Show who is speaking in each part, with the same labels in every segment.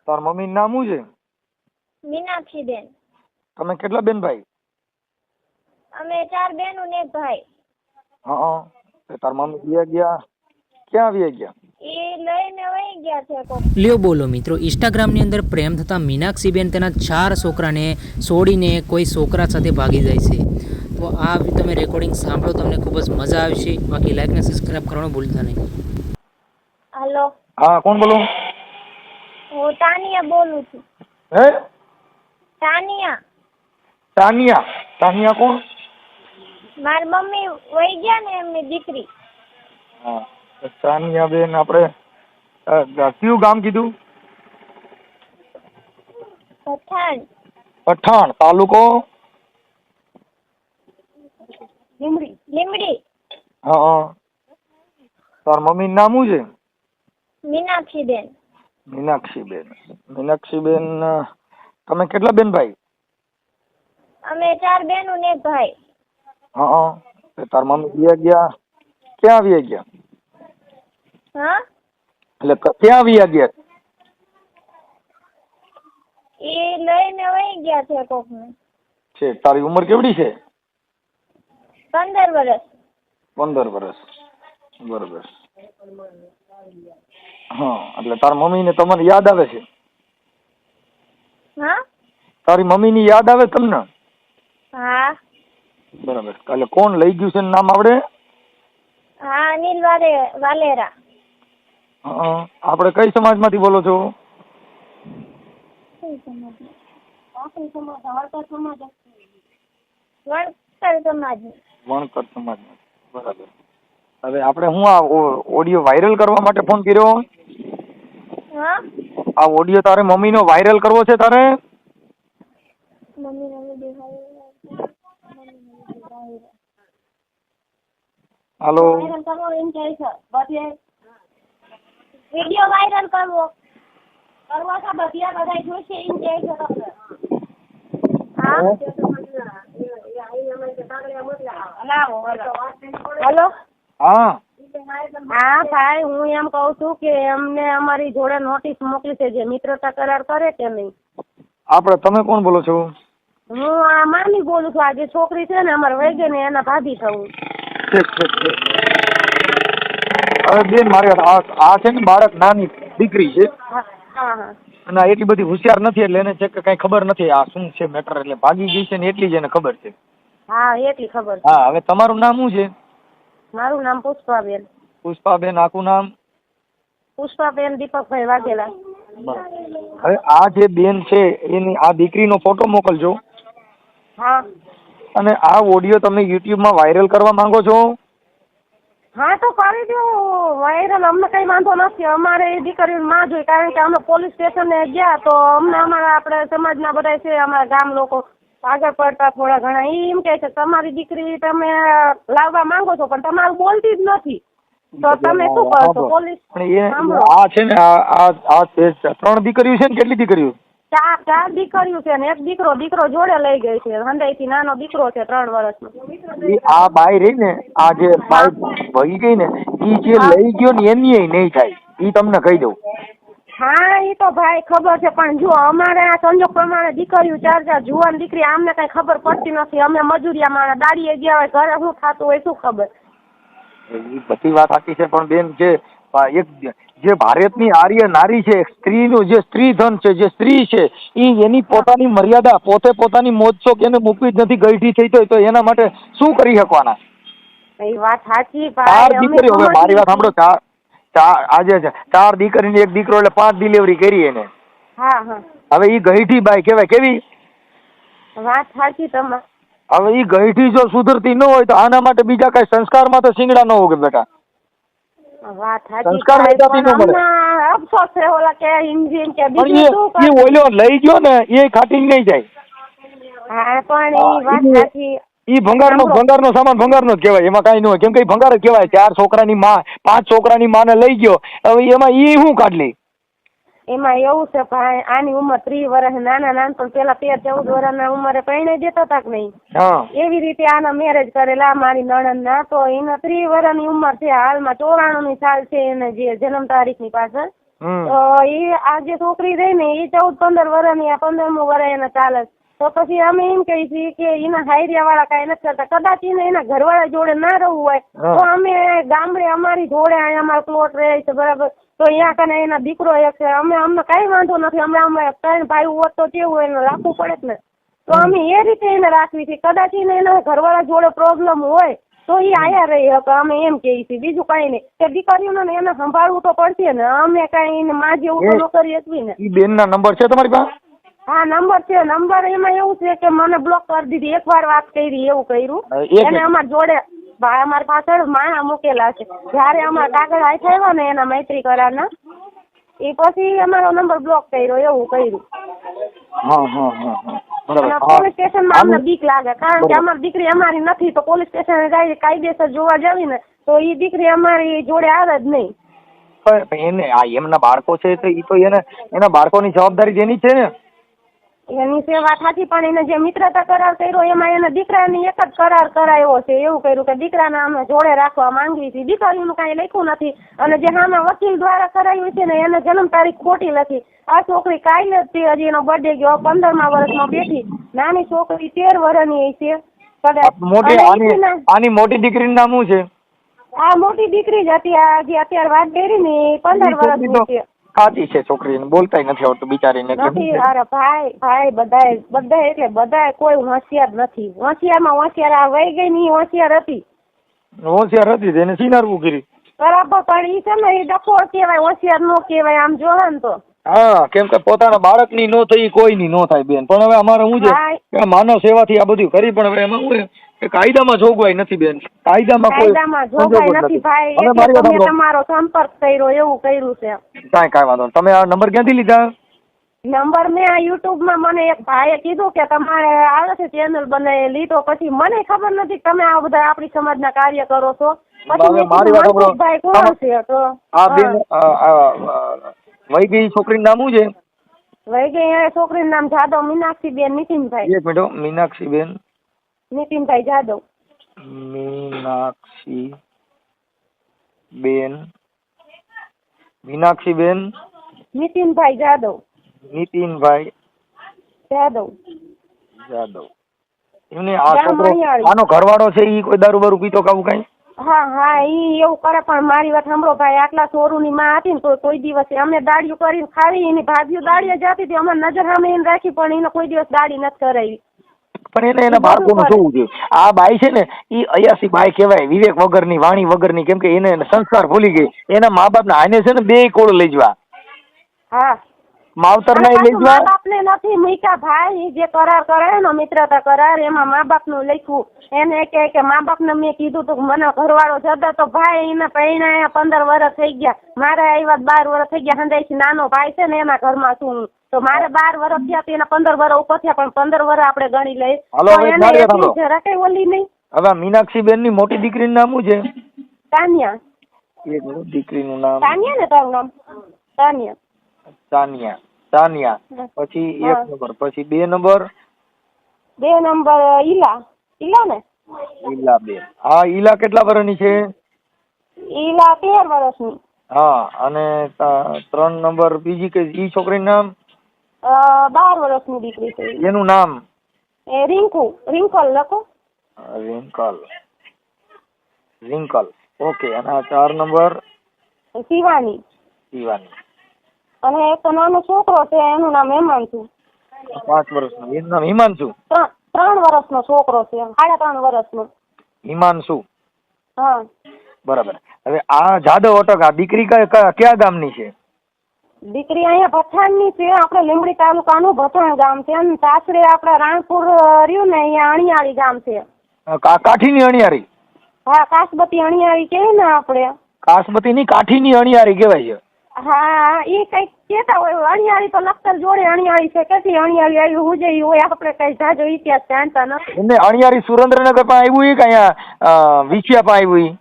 Speaker 1: તાર મમ્મીનું નામ શું છે?
Speaker 2: મીનાક્ષીબેન.
Speaker 1: તમે કેટલા બેન ભાઈ?
Speaker 2: અમે 4 બહેનો ને 1 ભાઈ.
Speaker 1: હા. તાર મમ્મી વ્યા ગયા? ક્યાં વ્યા ગયા?
Speaker 2: એ લઈને વહી ગયા છે કોક.
Speaker 3: લ્યો બોલો મિત્રો, ઇન્સ્ટાગ્રામની અંદર પ્રેમ થતા મીનાક્ષીબેન તેના 4 છોકરાને છોડીને કોઈ છોકરા સાથે ભાગી જાય છે. તો આ તમે રેકોર્ડિંગ સાંભળો, તમને ખૂબ જ મજા આવશે. બાકી લાઈક ને સબસ્ક્રાઇબ કરવાનું ભૂલતા નહીં.
Speaker 2: હાલો.
Speaker 1: હા, કોણ બોલો?
Speaker 2: હું તાનિયા બોલું છું.
Speaker 1: હે?
Speaker 2: તાનિયા.
Speaker 1: તાનિયા? તાનિયા કોણ?
Speaker 2: મારી મમ્મી વહી ગયા ને એમની દીકરી.
Speaker 1: હા, તાનિયા બેન આપણે કયું ગામ કીધું?
Speaker 2: પઠાણ.
Speaker 1: પઠાણ. તાલુકો?
Speaker 2: લીમડી.
Speaker 1: હા. તાર મમ્મીનું નામ શું છે?
Speaker 2: મીનાક્ષીબેન.
Speaker 1: મીનાક્ષીબેન, તમે કેટલા બેન ભાઈ?
Speaker 2: અમે 4 બહેનો ને 1 ભાઈ.
Speaker 1: હા. તાર મમ્મી વ્યા ગયા? ક્યાં વ્યા ગયા?
Speaker 2: હા?
Speaker 1: એટલે ક્યાં વ્યા ગયા?
Speaker 2: એ લઈને વહી ગયા છે કોકને.
Speaker 1: છે. તારી ઉંમર કેવડી છે?
Speaker 2: 15 વર્ષ.
Speaker 1: 15 વર્ષ. બરોબર. હા, એટલે તાર મમ્મીને તમને યાદ આવે છે?
Speaker 2: હા?
Speaker 1: તારી મમ્મીની યાદ આવે તમને?
Speaker 2: હા.
Speaker 1: બરાબર. એટલે કોણ લઈ ગયું છે નામ આવડે?
Speaker 2: હા, અનિલ વાલેરા.
Speaker 1: હા. આપણે કઈ સમાજમાંથી બોલો છો?
Speaker 2: વણકર સમાજ.
Speaker 1: વણકર સમાજમાંથી. બરાબર. હવે આપણે હું આ ઓડિયો વાયરલ કરવા માટે ફોન કર્યો?
Speaker 2: હા?
Speaker 1: આ ઓડિયો તારે મમ્મીનો વાયરલ કરવો છે તારે? હાલો.
Speaker 2: વિડિયો વાયરલ કરવો છે બધા જોશે એમ કહે છે તમને. હા? હેલો.
Speaker 1: હા.
Speaker 2: હા ભાઈ, હું એમ કઉ છું કે અમને અમારી જોડે નોટિસ મોકલી છે, જે મિત્રતા કરાર કરે કે નહીં.
Speaker 1: તમે કોણ બોલો છો?
Speaker 2: હું આ મામી બોલું છું. આ જે છોકરી છે ને અમારે વહી ગઈ ને એના ભાભી થવું.
Speaker 1: હવે બેન, મારે આ છે ને બાળક નાની દીકરી છે
Speaker 2: હા.
Speaker 1: અને એટલી બધી હોશિયાર નથી, એટલે એને છે કે કઈ ખબર નથી આ શું છે મેટર. એટલે ભાગી ગઈ છે ને એટલી જ એને ખબર છે.
Speaker 2: હા, એટલી ખબર છે.
Speaker 1: હા. હવે તમારું નામ શું છે?
Speaker 2: મારું નામ પુષ્પાબેન.
Speaker 1: પુષ્પાબેન. આખું નામ?
Speaker 2: પુષ્પાબેન દીપકભાઈ વાઘેલા.
Speaker 1: હવે આ જે બેન છે એની આ દીકરીનો ફોટો મોકલજો.
Speaker 2: હા.
Speaker 1: અને આ ઓડિયો તમે યુટ્યુબમાં વાયરલ કરવા માંગો છો?
Speaker 2: હા, તો કરી દો વાયરલ. અમને કઈ વાંધો નથી. અમારે એ દીકરીની માં જોઈ, કારણ કે અમે પોલીસ સ્ટેશને ગયા તો અમને અમારા આપણે સમાજના બધા છે, અમારા ગામ લોકો આગળ પડતા થોડા ઘણા એમ કહે છે તમારી દીકરી તમે લાવવા માંગો છો પણ તમારું બોલતી જ નથી, તો તમે શું કરશો? પોલીસ
Speaker 1: આ છે ને આ 3 દીકરીઓ છે ને? કેટલી દીકરીઓ?
Speaker 2: 4 દીકરીઓ છે ને 1 દીકરો જોડે લઈ ગઈ છે. હંડાઈથી નાનો દીકરો છે 3 વર્ષનો.
Speaker 1: આ બાઈ રહી ને, આ જે બાઈ ભગી ગઈ ને, ઈ જે લઈ ગયો ને એની નહીં થાય, ઈ તમને કહી દઉં.
Speaker 2: હા, ઈ તો ભાઈ ખબર છે, પણ જો અમારે આ સંજોગ પ્રમાણે દીકરીઓ 4 જુવાન દીકરી, આમને કઈ ખબર પડતી નથી. અમે મજૂરિયા માણસ દાડીએ ગયા હોય, ઘરે શું થતું હોય શું ખબર.
Speaker 1: એ બધી વાત સાચી છે, પણ બેન છે એક જે ભારતની આર્ય નારી છે, સ્ત્રીનું જે સ્ત્રી ધન છે, જે સ્ત્રી છે, એની પોતાની મર્યાદા પોતાની મોજશોખ એને મૂકવી જ નથી. ગઈઢી થઈ તો એના માટે શું કરી શકવાના?
Speaker 2: એ વાત સાચી.
Speaker 1: 4 દીકરીઓ. હવે મારી વાત સાંભળો. આજે 4 દીકરી ને 1 દીકરો, એટલે 5 ડિલિવરી કરી એને.
Speaker 2: હા.
Speaker 1: હવે ઈ ગઈઢી બાઈ કહેવાય. કેવી
Speaker 2: વાત સાચી તમારી.
Speaker 1: હવે ઈ ગઈઢી જો સુધરતી ન હોય તો આના માટે બીજા કઈ સંસ્કારમાં તો શીંગડા ન હોગે બેટા.
Speaker 2: વાત સાચી.
Speaker 1: સંસ્કાર વેચાતી ન મળે.
Speaker 2: અફસોસ છે ઓલા કે ઇન્જિન કે બીજું શું
Speaker 1: કરે. એ ઓલ્યો લઈ ગયો ને એ ખાટી નહીં જાય.
Speaker 2: હા, પણ એ વાત સાચી.
Speaker 1: ઈ ભંગારનો સામાન ભંગારનો જ કહેવાય. એમાં કઈ ન હોય. કેમ કે ભંગાર જ કહેવાય. 4 છોકરાની માં, 5 છોકરાની માને લઈ ગયો. હવે એમાં ઈ શું કાઢલી?
Speaker 2: એમાં એવું છે ભાઈ, આની ઉંમર 30 વર્ષ, નાના પણ પેલા 13-14 વર્ષના ઉંમરે પરણાઈ દેતા હતા કે નહીં, એવી રીતે આના મેરેજ કરેલા મારી નણંદના. તો એના 30 વર્ષની ઉંમર છે હાલમાં. 94ની સાલ છે એને જે જન્મ તારીખની પાછળ. તો એ આ જે છોકરી રહી ને એ 14-15 વર્ષની, આ 15મું વર્ષ એને ચાલે છે. તો પછી અમે એમ કહીએ છીએ કે એના હાયરિયા વાળા કઈ નથી કરતા. કદાચ એને એના ઘરવાળા જોડે ના રહેવું હોય તો અમે ગામડે અમારી જોડે અહીંયા અમારો પ્લોટ રહે છે બરાબર, તો અહીંયા કને એના દીકરો એક છે, અમને કઈ વાંધો નથી. અમે 3 ભાઈ હોત તો કેવું એને રાખવું પડે જ ને. તો અમે એ રીતે એને રાખવી છે. કદાચ એને એના ઘરવાળા જોડે પ્રોબ્લેમ હોય તો એ આયા રહી શકે, અમે એમ કહીએ છીએ, બીજું કઈ નહીં. તે દીકરીઓને એને સંભાળવું તો પડશે ને, અમે કઈ માં જેવું તો ન કરી શકવી ને.
Speaker 1: ઈ બેન ના નંબર છે તમારી પાસે?
Speaker 2: હા નંબર છે. નંબર એમાં એવું છે કે મને બ્લોક કરી દીધી, એકવાર વાત કરી એવું કર્યું એને. અમારા જોડે ભાઈ અમારી પાછળ માણા મૂકેલા છે. જયારે અમારા કાગળ હાથ આવ્યા ને એના મૈત્રી કરારના, એ પછી અમારો નંબર બ્લોક કર્યો એવું કર્યું. પોલીસ સ્ટેશનમાં અમને બીક લાગે, કારણ કે અમારી દીકરી અમારી નથી, તો પોલીસ સ્ટેશન જાય કાયદેસર જોવા જાવી ને તો એ દીકરી અમારી જોડે આવે જ નહીં.
Speaker 1: એને આ એમના બાળકો છે તો ઈ તો એના બાળકોની જવાબદારી જેની છે ને.
Speaker 2: એની સેવા થાતી, પણ એને જે મિત્રતા કરાર કર્યો એમાં એના દીકરાની એક જ કરાર કરાયો છે. એવું કર્યું કે દીકરાને અમે જોડે રાખવા માંગવી હતી. દીકરીનું કઈ લખ્યું નથી, અને જે આમાં વકીલ દ્વારા કરાયું છે ને એને જન્મ તારીખ ખોટી લખી. આ છોકરી કાલે જ તે હજી એનો બર્થડે ગયો, 15મા વર્ષમાં બેઠી. નાની છોકરી 13 વર્ષની છે.
Speaker 1: આની મોટી દીકરીનું નામ શું છે?
Speaker 2: આ મોટી દીકરી જ હતી, આ જે અત્યારે વાત કરી ને 15 વર્ષની છે.
Speaker 1: સાચી છે છોકરીને, બોલતાય નથી આવડતું બિચારીને.
Speaker 2: નથી. અરે ભાઈ બધાય એટલે બધાય કોઈ હોશિયાર નથી. હોશિયારમાં હોશિયાર આ વહી ગઈ ની હોશિયાર હતી.
Speaker 1: હોશિયાર હતી એને સિનારવું કરી
Speaker 2: બરાબર, પણ ઈ છે ને એ ડફોળ કહેવાય, હોશિયાર નો કહેવાય આમ જોવે ને તો.
Speaker 1: હા, કેમ કે પોતાના બાળકની નો થઈ કોઈની નો થાય બેન. પણ હવે અમારે શું છે માનવ સેવાથી આ બધું કરી, પણ હવે એમાં શું છે કાયદામાં જોગવાઈ નથી બેન. કાયદામાં
Speaker 2: જોગવાઈ નથી ભાઈ, એટલે તમે તમારો સંપર્ક કર્યો એવું કર્યું છે.
Speaker 1: કાંઈ વાંધો. તમે આ નંબર ક્યાંથી લીધા?
Speaker 2: નંબર મેં આ યુટ્યુબમાં મને એક ભાઈએ કીધું કે તમારે આવે છે ચેનલ બનાવેલી, તો પછી મને ખબર નથી તમે આ બધા આપણી સમાજના કાર્ય કરો છો. પછી ભાઈ કોણ છે? તો
Speaker 1: આ બેન વહી ગઈ છોકરીનું નામ શું છે?
Speaker 2: વહી ગઈ છોકરીનું નામ જાદવ મીનાક્ષીબેન નીતિનભાઈ.
Speaker 1: એક મિનિટ, મીનાક્ષીબેન
Speaker 2: નીતિનભાઈ જાદવ.
Speaker 1: મીનાક્ષીબેન
Speaker 2: નીતિનભાઈ જાદવ.
Speaker 1: નીતિનભાઈ
Speaker 2: જાદવ.
Speaker 1: એમને આ છોકરો આનો ઘરવાળો છે ઈ કોઈ દારૂ બારૂ પીતો કાવું કઈ?
Speaker 2: હા ઈ એવું કરે, પણ મારી વાત સાંભળો ભાઈ, આટલા સોરુની માં હતી ને તો કોઈ દિવસ અમે દાડિયું કરીને ખાવી, એની ભાભીઓ દાડિયા જતી હતી, અમે નજર સામે એને રાખી, પણ એને કોઈ દિવસ દાડી નથી કરાવી.
Speaker 1: પણ એને એના બાળકોનું જોવું જોઈએ. આ બાઈ છે ને ઈ અયાસી બાઈ કહેવાય, વિવેક વગરની, વાણી વગરની, કેમ કે એને સંસ્કાર ભૂલી ગઈ. એના મા બાપ ને આને છે ને 2 કોળ લઈ જવા.
Speaker 2: હા,
Speaker 1: માવતર ના લઈ જવા.
Speaker 2: મા બાપ ને નથી મૂક્યા ભાઈ, જે કરાર કરાયો ને મિત્રતા કરાર એમાં મા બાપ નું લખ્યું. એને કે મા બાપ ને મેં કીધું તું મને ઘરવાળો જતો, તો ભાઈ એના પૈણા 15 વર્ષ થઈ ગયા, મારે આવ્યા 12 વર્ષ થઈ ગયા. હંદાઈ નાનો ભાઈ છે ને એના ઘરમાં છું, તો મારે 12 વર્ષ થયા, એના 15 વર્ષ ઉપર થયા, પણ 15 વર્ષ આપણે ગણી લઈએ. જરા કઈ ઓલી નહીં.
Speaker 1: હવે મીનાક્ષીબેન ની મોટી દીકરીનું નામ શું છે?
Speaker 2: તાનિયા.
Speaker 1: દીકરીનું નામ
Speaker 2: તાનિયા ને તારું નામ? તાનિયા.
Speaker 1: તાનિયા. પછી 1 નંબર, પછી 2 નંબર.
Speaker 2: 2 નંબર ઈલા ને?
Speaker 1: ઈલાબેન. હા, ઈલા કેટલા વર્ષની છે?
Speaker 2: ઈલા 13 વર્ષની.
Speaker 1: હા, અને 3 નંબર બીજી કે ઈ છોકરીનું નામ?
Speaker 2: 12 વર્ષની દીકરી છે.
Speaker 1: એનું નામ?
Speaker 2: એ રિંકલ લખો.
Speaker 1: રિંકલ. ઓકે. અને 4 નંબર?
Speaker 2: શિવાની. અને એક નાનો છોકરો છે, એનું નામ હિમાંશુ.
Speaker 1: 5 વર્ષનો. એનું નામ હિમાંશુ?
Speaker 2: 3 વર્ષનો છોકરો છે, 3.5 વર્ષનો.
Speaker 1: હિમાંશુ.
Speaker 2: હા,
Speaker 1: બરાબર. હવે આ જાદવ અટક, આ દીકરી કયા ગામની છે?
Speaker 2: દીકરી અહીંયા ભથાણની છે, આપણે લીંબડી તાલુકાનું ભથાણ ગામ છે, અને સાસરે આપણે રાણપુર રહ્યું ને અહીંયા અણિયાળી ગામ છે.
Speaker 1: કાઠીની અણિયાળી?
Speaker 2: હા, કાસબતી અણિયાળી કહીએ ને આપણે.
Speaker 1: કાસબતીની કાઠીની અણિયાળી કહેવાય છે.
Speaker 2: હા, એ કઈક કેતા હોય. અણિયાળી તો લખતર જોડે અણિયાળી છે, કેટલી અણિયાળી આવી હું જઈ હોય, આપણે કઈ જાજો ઇતિહાસ જાણતા નથી.
Speaker 1: એમને અણિયાળી સુરેન્દ્રનગર પણ આવ્યું કે અહીંયા વિછિયા પણ આવ્યું?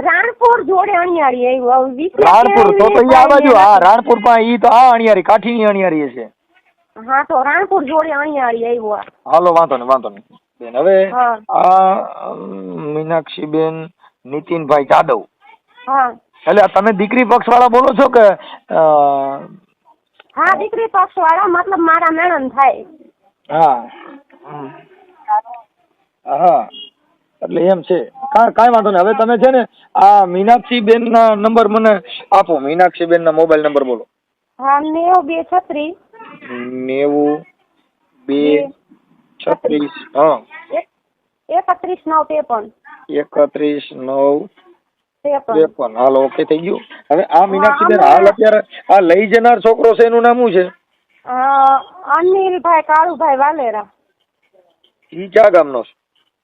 Speaker 2: રાણપુર જોડે અણિયાળી આવ્યું.
Speaker 1: રાણપુર તો આ બાજુ. હા, રાણપુર પણ ઈ તો આ અણિયાળી કાઠીની અણિયાળી છે.
Speaker 2: હા, તો રાણપુર જોડે અણિયાળી આવ્યું.
Speaker 1: હાલો, વાંધો નહીં બેન. હવે આ મીનાક્ષીબેન નીતિનભાઈ જાદવ.
Speaker 2: હા,
Speaker 1: એટલે આ તમે દીકરી પક્ષ વાળા બોલો છો કે
Speaker 2: હા દીકરી પક્ષ વાળા મતલબ મારા નણંદ થાય.
Speaker 1: હા હા એટલે એમ છે. કાંઈ વાંધો નહીં. હવે તમે છે ને આ મીનાક્ષી બેન ના નંબર મને આપો. મીનાક્ષી બેન ના મોબાઈલ નંબર બોલો.
Speaker 2: હા 9236
Speaker 1: 9236 હા
Speaker 2: 31953.
Speaker 1: 31/9/53. હાલો ઓકે થઈ ગયું. હવે આ મીનાક્ષી બેન હાલ અત્યારે આ લઈ જનાર છોકરો છે એનું નામ શું છે?
Speaker 2: અનિલભાઈ કાળુભાઈ વાલેરા.
Speaker 1: ઈ ક્યાં ગામનો છે?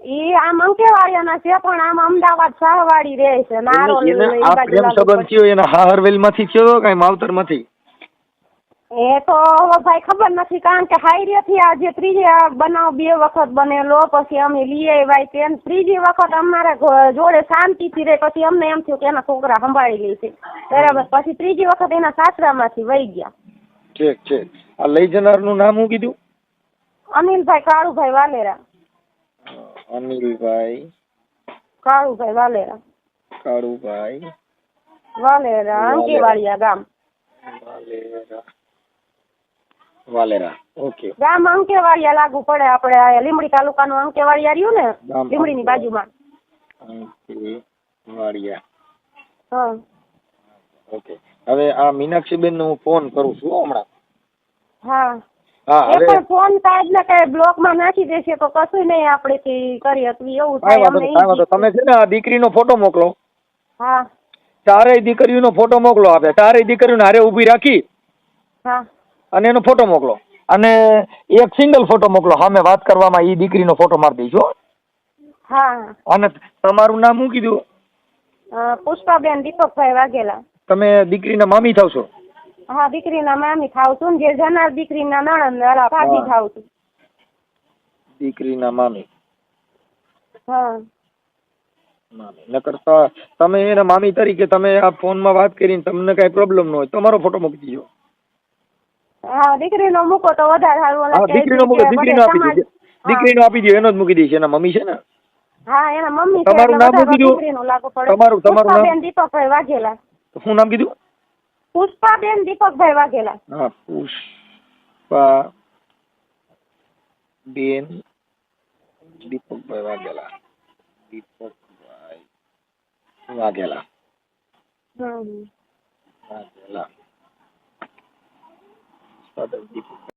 Speaker 2: ઈ આમ અંકેવાડિયાના છે પણ આમ અમદાવાદ શાહવાડી રહે છે. નારોલ
Speaker 1: એને
Speaker 2: ઈ
Speaker 1: આ
Speaker 2: બાજુ
Speaker 1: પ્રેમ
Speaker 2: લાગુ
Speaker 1: સંબંધ
Speaker 2: પડે.
Speaker 1: થયો એના હાહરવેલ માંથી થયો કઈ માવતર માંથી?
Speaker 2: એ તો હવે ભાઈ ખબર નથી કારણ કે હાઈરેથી આ જે ત્રીજી બનાવ 2 વખત બનેલો પછી અમે લઈ આવ્યા તે ત્રીજી વખત અમારે જોડે શાંતિથી રહે પછી અમને એમ થયું કે એના છોકરા સંભાળી લે છે બરાબર. પછી ત્રીજી વખત એના સાસરામાંથી વહી ગયા.
Speaker 1: ઠીક ઠીક. આ લઈ જનાર નું નામ શું કીધું?
Speaker 2: અનિલભાઈ કાળુભાઈ વાલેરા.
Speaker 1: અનિલભાઈ
Speaker 2: કાળુભાઈ વાલેરા.
Speaker 1: કાળુભાઈ
Speaker 2: વાલેરા અંકેવાડિયા ગામ.
Speaker 1: વાલેરા ઓકે.
Speaker 2: ગામ અંકેવાડિયા લાગુ પડે આપણે લીંબડી તાલુકાનું અંકેવાડિયા રહ્યું ને લીંબડીની બાજુમાં.
Speaker 1: અંકેવાડિયા
Speaker 2: હા
Speaker 1: ઓકે. હવે આ મીનાક્ષીબેન ને હું ફોન કરું છું હમણાં.
Speaker 2: હા
Speaker 1: હા
Speaker 2: એ
Speaker 1: હવે
Speaker 2: પણ ફોન કાઢ ને કઈ બ્લોકમાં નાખી દેશે તો કશું નહીં આપણેથી કરી શકીએ એવું
Speaker 1: કાંઈ
Speaker 2: થાય
Speaker 1: વાંધો
Speaker 2: અમને
Speaker 1: નહીં, કાંઈ વાંધો. તમે છે ને આ દીકરીનો ફોટો મોકલો.
Speaker 2: હા
Speaker 1: ચારેય દીકરીઓનો ફોટો મોકલો. આપે ચારેય દીકરીઓને હારે ઊભી રાખી
Speaker 2: હા
Speaker 1: અને એનો ફોટો મોકલો. અને એક સિંગલ ફોટો મોકલો. સામે વાત કરવામાં એ દીકરીનો ફોટો મારી દઈશું.
Speaker 2: હા
Speaker 1: અને તમારું નામ શું કીધું?
Speaker 2: પુષ્પાબેન દીપકભાઈ વાઘેલા.
Speaker 1: તમે દીકરીના મામી થાવ છો?
Speaker 2: હા દીકરીના મામી થાવ છું ને જે જનાર દીકરીના નણંદ ભાભી થાવ છું.
Speaker 1: દીકરીના મામી.
Speaker 2: હા
Speaker 1: મામી નકર તમે એના મામી તરીકે તમે આ ફોનમાં વાત કરીને તમને કઈ પ્રોબ્લેમ ન હોય તમારો ફોટો મૂકી દીજો.
Speaker 2: હા દીકરીનો મૂકો તો વધારે સારું.
Speaker 1: હા દીકરીનો મૂકો. દીકરીનો આપી દીજો. દીકરીનો આપી દો. એનો જ મૂકી દઈશ. એના મમ્મી છે ને?
Speaker 2: હા એના મમ્મી છે
Speaker 1: તમારું
Speaker 2: એટલે
Speaker 1: નામ
Speaker 2: વધારે
Speaker 1: કીધું?
Speaker 2: દીકરીનું લાગુ પડે.
Speaker 1: તમારું નામ?
Speaker 2: પુષ્પાબેન દીપકભાઈ વાઘેલા.
Speaker 1: શું નામ કીધું?
Speaker 2: પુષ્પાબેન દીપકભાઈ વાઘેલા.
Speaker 1: હા પુષ્પાબેન દીપકભાઈ વાઘેલા. દીપકભાઈ વાઘેલા.
Speaker 2: હમ
Speaker 1: વાઘેલા. દીપક